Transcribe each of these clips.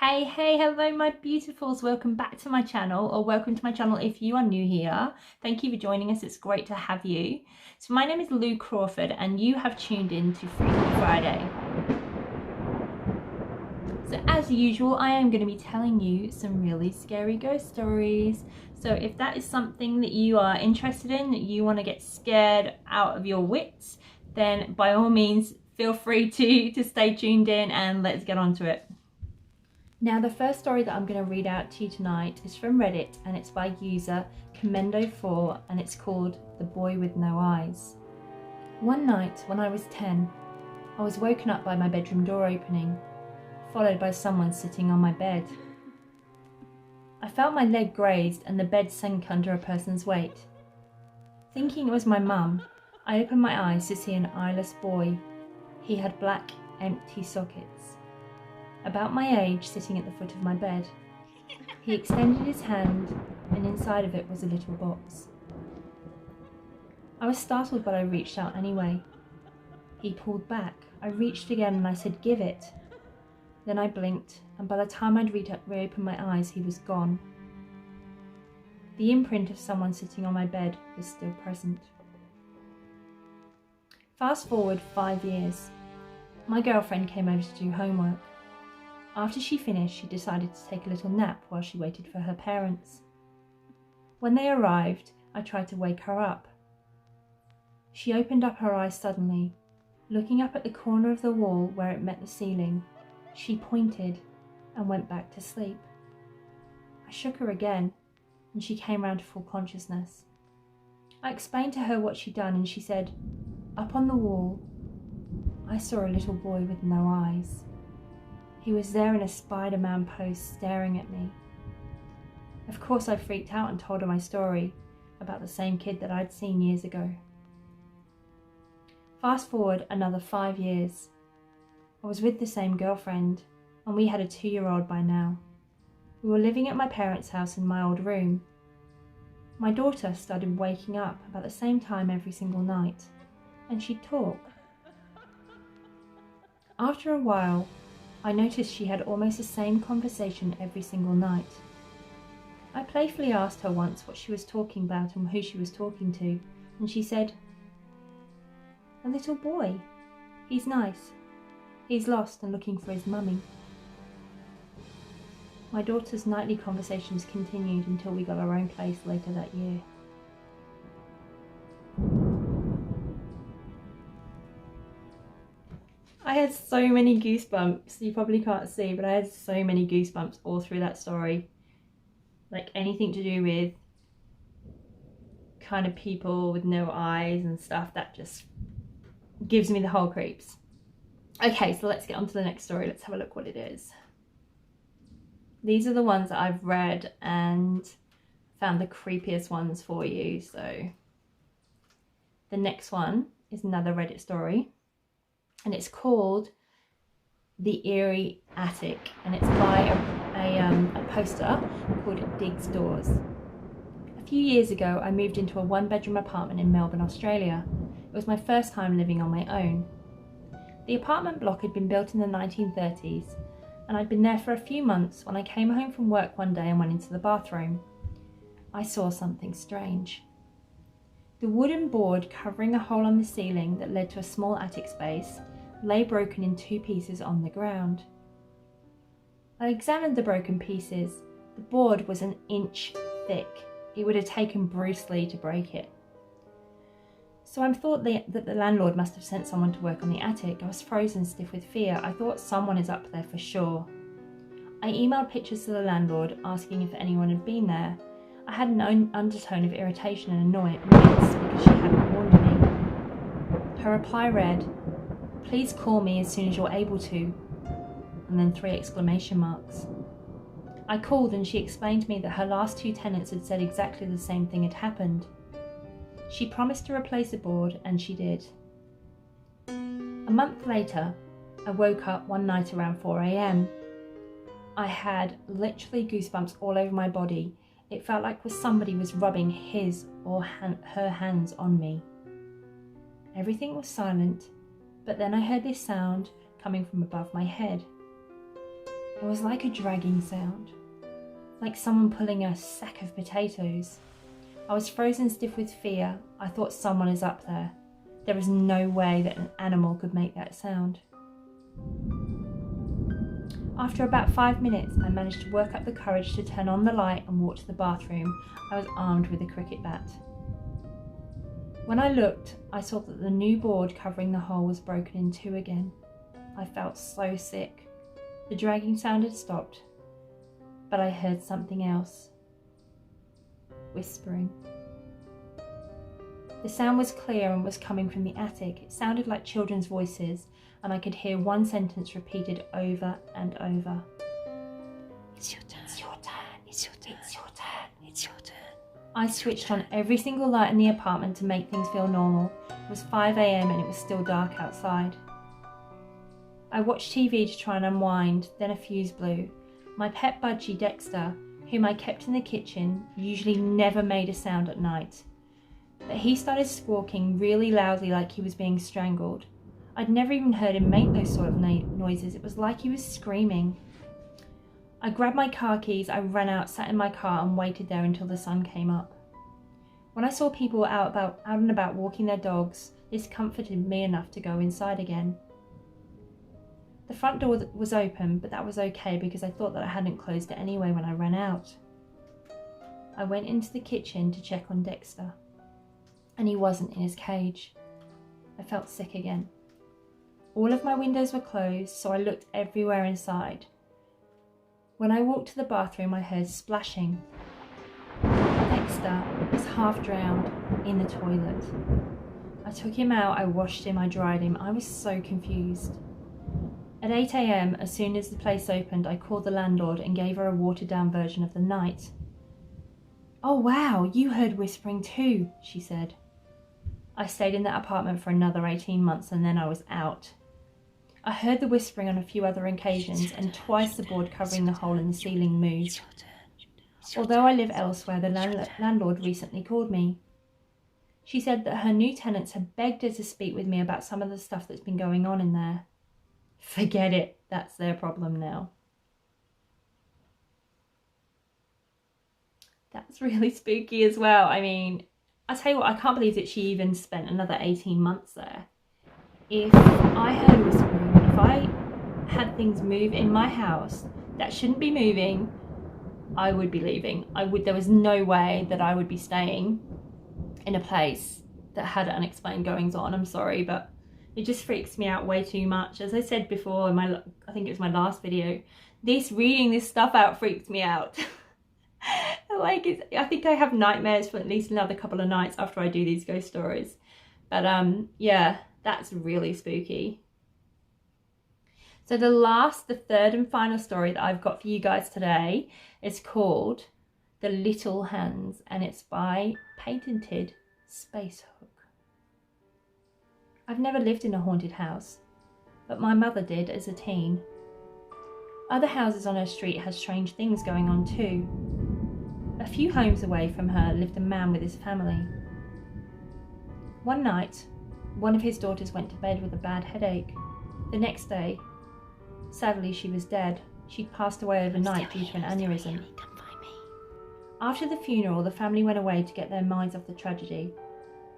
Hey, hello my beautifuls, welcome back to my channel, or welcome to my channel if you are new here. Thank you for joining us, it's great to have you. So my name is Lou Crawford and you have tuned in to Freaky Friday. So as usual, I am going to be telling you some really scary ghost stories. So if that is something that you are interested in, that you want to get scared out of your wits, then by all means feel free to stay tuned in and let's get on to it. Now the first story that I'm going to read out to you tonight is from Reddit and it's by user Commendo4 and it's called The Boy with No Eyes. One night when I was 10, I was woken up by my bedroom door opening, followed by someone sitting on my bed. I felt my leg grazed and the bed sank under a person's weight. Thinking it was my mum, I opened my eyes to see an eyeless boy. He had black, empty sockets. About my age, sitting at the foot of my bed. He extended his hand and inside of it was a little box. I was startled but I reached out anyway. He pulled back. I reached again and I said, "Give it." Then I blinked and by the time I'd reopened my eyes, he was gone. The imprint of someone sitting on my bed was still present. Fast forward 5 years. My girlfriend came over to do homework. After she finished, she decided to take a little nap while she waited for her parents. When they arrived, I tried to wake her up. She opened up her eyes suddenly. Looking up at the corner of the wall where it met the ceiling, she pointed and went back to sleep. I shook her again, and she came round to full consciousness. I explained to her what she'd done, and she said, "Up on the wall, I saw a little boy with no eyes. He was there in a Spider-Man pose staring at me." Of course I freaked out and told her my story about the same kid that I'd seen years ago. Fast forward another 5 years. I was with the same girlfriend and we had a 2-year-old by now. We were living at my parents' house in my old room. My daughter started waking up about the same time every single night and she'd talk. After a while, I noticed she had almost the same conversation every single night. I playfully asked her once what she was talking about and who she was talking to, and she said, "A little boy. He's nice. He's lost and looking for his mummy." My daughter's nightly conversations continued until we got our own place later that year. I had so many goosebumps. You probably can't see, but I had so many goosebumps all through that story. Like anything to do with kind of people with no eyes and stuff, that just gives me the whole creeps. Okay, so let's get on to the next story. Let's have a look what it is. These are the ones that I've read and found the creepiest ones for you. So the next one is another Reddit story. And it's called The Eerie Attic, and it's by a poster called Diggs Doors. A few years ago, I moved into a 1-bedroom apartment in Melbourne, Australia. It was my first time living on my own. The apartment block had been built in the 1930s, and I'd been there for a few months when I came home from work one day and went into the bathroom. I saw something strange. The wooden board covering a hole on the ceiling that led to a small attic space lay broken in 2 pieces on the ground. I examined the broken pieces. The board was an inch thick. It would have taken Bruce Lee to break it. So I thought that the landlord must have sent someone to work on the attic. I was frozen stiff with fear. I thought someone is up there for sure. I emailed pictures to the landlord asking if anyone had been there. I had an undertone of irritation and annoyance because she hadn't warned me. Her reply read, "Please call me as soon as you're able to," and then 3 exclamation marks. I called and she explained to me that her last 2 tenants had said exactly the same thing had happened. She promised to replace the board and she did. A month later, I woke up one night around 4 a.m. I had literally goosebumps all over my body. It felt like somebody was rubbing his or her hands on me. Everything was silent, but then I heard this sound coming from above my head. It was like a dragging sound, like someone pulling a sack of potatoes. I was frozen stiff with fear. I thought someone is up there. There was no way that an animal could make that sound. After about 5 minutes, I managed to work up the courage to turn on the light and walk to the bathroom. I was armed with a cricket bat. When I looked, I saw that the new board covering the hole was broken in two again. I felt so sick. The dragging sound had stopped, but I heard something else. Whispering. The sound was clear and was coming from the attic. It sounded like children's voices, and I could hear one sentence repeated over and over. It's your turn. It's your turn. It's your turn. It's your turn. It's your turn. I switched on every single light in the apartment to make things feel normal. It was 5 a.m. and it was still dark outside. I watched TV to try and unwind, then a fuse blew. My pet budgie Dexter, whom I kept in the kitchen, usually never made a sound at night. But he started squawking really loudly like he was being strangled. I'd never even heard him make those sort of noises. It was like he was screaming. I grabbed my car keys, I ran out, sat in my car and waited there until the sun came up. When I saw people out and about walking their dogs, this comforted me enough to go inside again. The front door was open, but that was okay because I thought that I hadn't closed it anyway when I ran out. I went into the kitchen to check on Dexter, and he wasn't in his cage. I felt sick again. All of my windows were closed, so I looked everywhere inside. When I walked to the bathroom, I heard splashing. Dexter was half drowned in the toilet. I took him out, I washed him, I dried him. I was so confused. At 8 a.m, as soon as the place opened, I called the landlord and gave her a watered-down version of the night. "Oh wow, you heard whispering too," she said. I stayed in that apartment for another 18 months and then I was out. I heard the whispering on a few other occasions and twice the board covering the hole in the ceiling moved. Although I live elsewhere, the landlord recently called me. She said that her new tenants had begged her to speak with me about some of the stuff that's been going on in there. Forget it, that's their problem now. That's really spooky as well. I mean, I tell you what, I can't believe that she even spent another 18 months there. If I heard whispering, if I had things move in my house that shouldn't be moving, I would be leaving. There was no way that I would be staying in a place that had unexplained goings on. I'm sorry, but it just freaks me out way too much. As I said before in I think it was my last video, reading this stuff out freaks me out. I think I have nightmares for at least another couple of nights after I do these ghost stories. But yeah, that's really spooky. So the third and final story that I've got for you guys today is called The Little Hands, and it's by Patented Space Hook. I've never lived in a haunted house, but my mother did as a teen. Other houses on her street had strange things going on too. A few homes away from her lived a man with his family. One night, one of his daughters went to bed with a bad headache. The next day, sadly, she was dead. She'd passed away overnight due to an aneurysm. Come find me. After the funeral, the family went away to get their minds off the tragedy,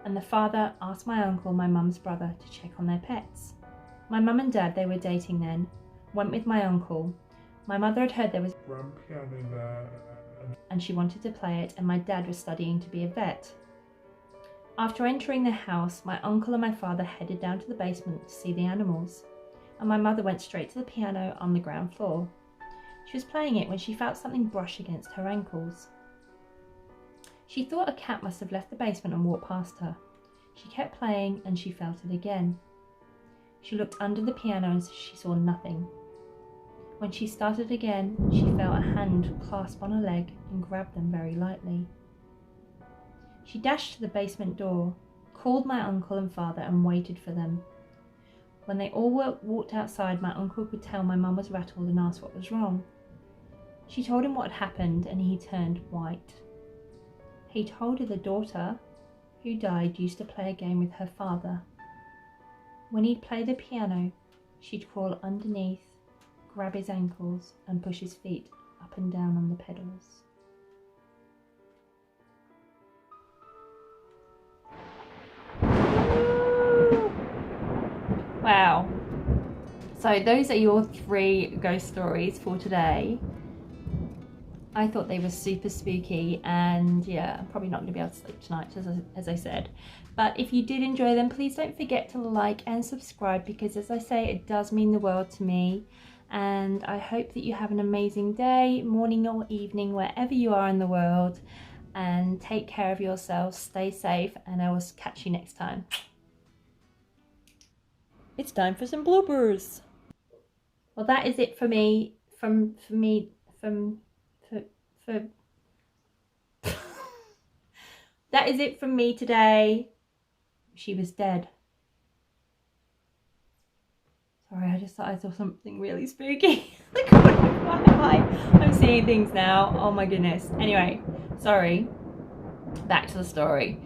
and the father asked my uncle, my mum's brother, to check on their pets. My mum and dad, they were dating then, went with my uncle. My mother had heard there was a grand piano there, and she wanted to play it, and my dad was studying to be a vet. After entering the house, my uncle and my father headed down to the basement to see the animals, and my mother went straight to the piano on the ground floor. She was playing it when she felt something brush against her ankles. She thought a cat must have left the basement and walked past her. She kept playing and she felt it again. She looked under the piano and she saw nothing. When she started again, she felt a hand clasp on her leg and grabbed them very lightly. She dashed to the basement door, called my uncle and father and waited for them. When they all walked outside, my uncle could tell my mum was rattled and asked what was wrong. She told him what had happened and he turned white. He told her the daughter, who died, used to play a game with her father. When he'd play the piano, she'd crawl underneath, grab his ankles and push his feet up and down on the pedals. Wow. So those are your 3 ghost stories for today. I thought they were super spooky, and yeah, I'm probably not going to be able to sleep tonight, as I said. But if you did enjoy them, please don't forget to like and subscribe, because as I say, it does mean the world to me. And I hope that you have an amazing day, morning or evening, wherever you are in the world. And take care of yourselves, stay safe, and I will catch you next time. It's time for some bloopers. Well, that is it for me. That is it from me today. She was dead. Sorry, I just thought I saw something really spooky. Why am I? I'm seeing things now. Oh my goodness. Anyway, sorry. Back to the story.